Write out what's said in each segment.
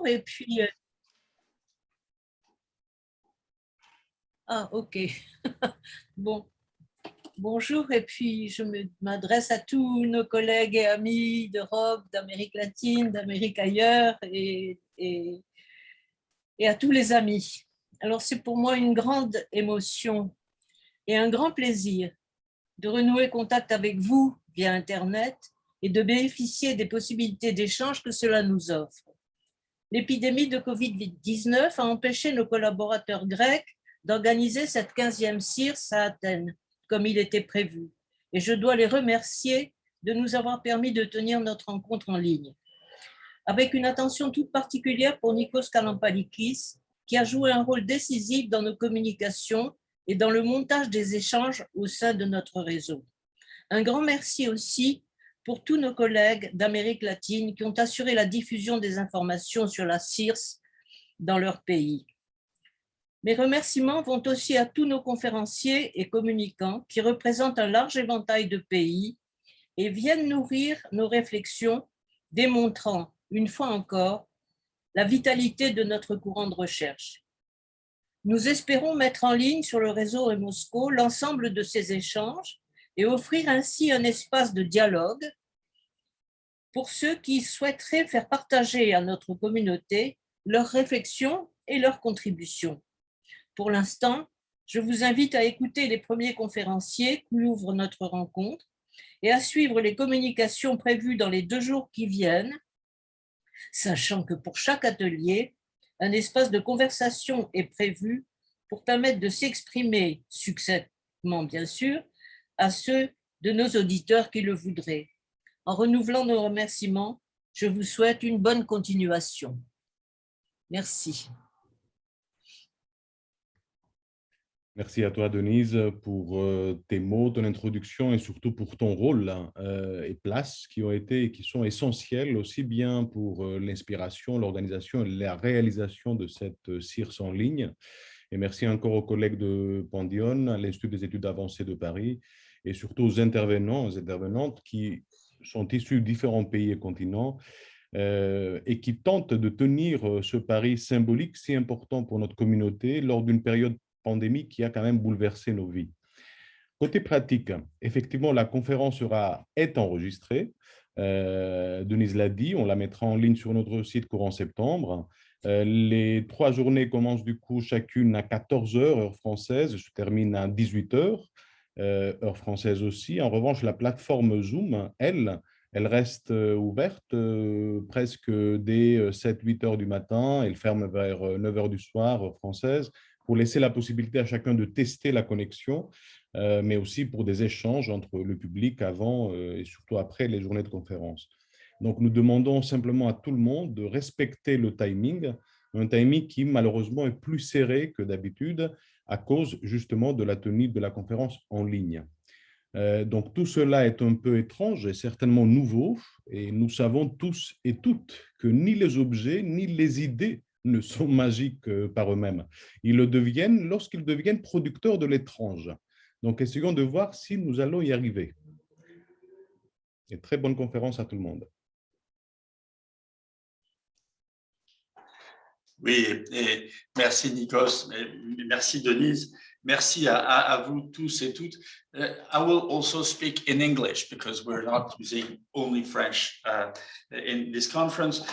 bonjour et puis... Ah, ok. Bon, bonjour et puis je m'adresse à tous nos collègues et amis d'Europe, d'Amérique latine, d'Amérique ailleurs et à tous les amis. Alors c'est pour moi une grande émotion et un grand plaisir de renouer contact avec vous via Internet et de bénéficier des possibilités d'échange que cela nous offre. L'épidémie de Covid-19 a empêché nos collaborateurs grecs d'organiser cette 15e CIRS à Athènes, comme il était prévu. Et je dois les remercier de nous avoir permis de tenir notre rencontre en ligne. Avec une attention toute particulière pour Nikos Kalampalikis, qui a joué un rôle décisif dans nos communications et dans le montage des échanges au sein de notre réseau. Un grand merci aussi pour tous nos collègues d'Amérique latine qui ont assuré la diffusion des informations sur la CIRS dans leur pays. Mes remerciements vont aussi à tous nos conférenciers et communicants qui représentent un large éventail de pays et viennent nourrir nos réflexions, démontrant, une fois encore, la vitalité de notre courant de recherche. Nous espérons mettre en ligne sur le réseau Emosco l'ensemble de ces échanges et offrir ainsi un espace de dialogue pour ceux qui souhaiteraient faire partager à notre communauté leurs réflexions et leurs contributions. Pour l'instant, je vous invite à écouter les premiers conférenciers qui ouvrent notre rencontre et à suivre les communications prévues dans les 2 jours qui viennent, sachant que pour chaque atelier, un espace de conversation est prévu pour permettre de s'exprimer succinctement, bien sûr, à ceux de nos auditeurs qui le voudraient. En renouvelant nos remerciements, je vous souhaite une bonne continuation. Merci. Merci à toi, Denise, pour tes mots, ton introduction et surtout pour ton rôle et place qui ont été et qui sont essentiels aussi bien pour l'inspiration, l'organisation et la réalisation de cette CIRS en ligne. Et merci encore aux collègues de Pandion, à l'Institut des études avancées de Paris et surtout aux intervenants, aux intervenantes qui sont issus de différents pays et continents et qui tentent de tenir ce pari symbolique si important pour notre communauté lors d'une période pandémie qui a quand même bouleversé nos vies. Côté pratique, effectivement, la conférence est enregistrée. Denise l'a dit, on la mettra en ligne sur notre site courant septembre. Les 3 journées commencent du coup chacune à 14h, heure française, se terminent à 18h, heure française aussi. En revanche, la plateforme Zoom, elle reste ouverte presque dès 7-8 heures du matin. Elle ferme vers 9 heures du soir, heure française, pour laisser la possibilité à chacun de tester la connexion, mais aussi pour des échanges entre le public avant et surtout après les journées de conférence. Donc, nous demandons simplement à tout le monde de respecter le timing, un timing qui malheureusement est plus serré que d'habitude à cause justement de la tenue de la conférence en ligne. Donc, tout cela est un peu étrange et certainement nouveau, et nous savons tous et toutes que ni les objets ni les idées ne sont magiques par eux-mêmes. Ils le deviennent lorsqu'ils deviennent producteurs de l'étrange. Donc, essayons de voir si nous allons y arriver. Et très bonne conférence à tout le monde. Oui, et merci Nikos, merci Denise, merci à vous tous et toutes. I will also speak in English because we're not using only French in this conference.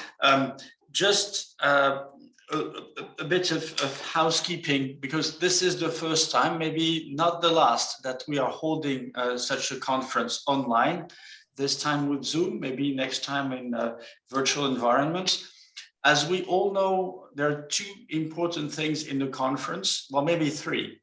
Just a bit of housekeeping, because this is the first time, maybe not the last, that we are holding such a conference online, this time with Zoom, maybe next time in virtual environments. As we all know, there are 2 important things in the conference, well, maybe 3.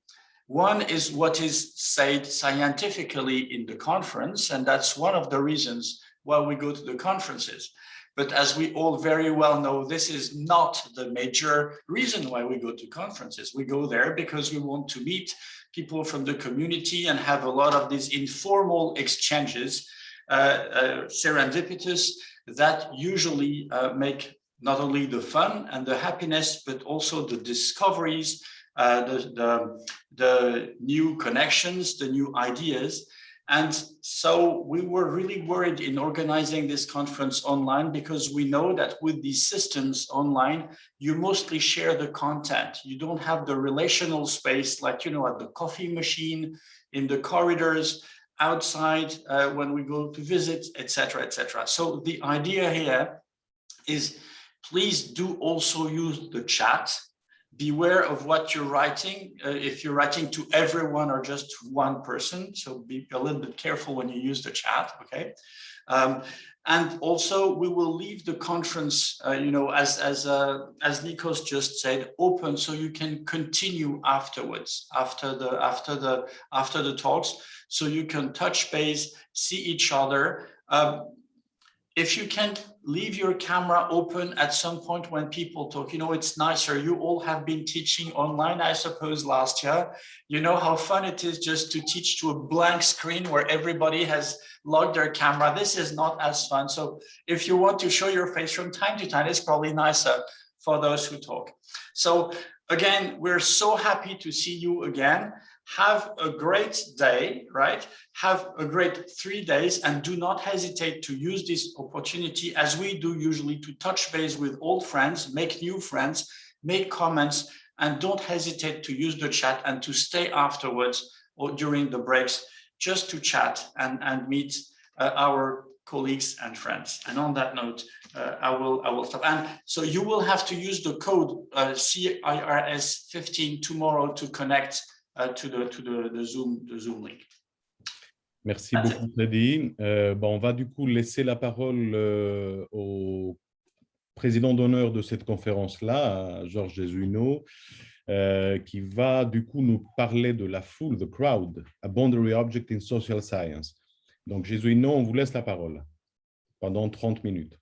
One is what is said scientifically in the conference, and that's one of the reasons why we go to the conferences. But as we all very well know, this is not the major reason why we go to conferences. We go there because we want to meet people from the community and have a lot of these informal exchanges, serendipitous, that usually make not only the fun and the happiness, but also the discoveries, the new connections, the new ideas. And so we were really worried in organizing this conference online, because we know that with these systems online, you mostly share the content. You don't have the relational space, like, you know, at the coffee machine, in the corridors, outside, when we go to visit, etc., etc. So the idea here is, please do also use the chat. Beware of what you're writing, if you're writing to everyone or just to one person. So be a little bit careful when you use the chat, okay? And also, we will leave the conference, you know, as Nikos just said, open, so you can continue afterwards, after the talks, so you can touch base, see each other. If you can leave your camera open at some point when people talk, you know, it's nicer. You all have been teaching online, I suppose, last year. You know how fun it is just to teach to a blank screen where everybody has logged their camera. This is not as fun. So if you want to show your face from time to time, it's probably nicer for those who talk. So again, we're so happy to see you again. Have a great day, right? Have a great 3 days, and do not hesitate to use this opportunity, as we do usually, to touch base with old friends, make new friends, make comments, and don't hesitate to use the chat and to stay afterwards or during the breaks just to chat and meet our colleagues and friends. And on that note, I will stop. And so you will have to use the code CIRS15 tomorrow to connect to the Zoom link. Merci beaucoup, Freddy. On va du coup laisser la parole au président d'honneur de cette conférence-là, Georges Jesuino, qui va du coup nous parler de la foule, the crowd, a boundary object in social science. Donc, Jesuino, on vous laisse la parole pendant 30 minutes.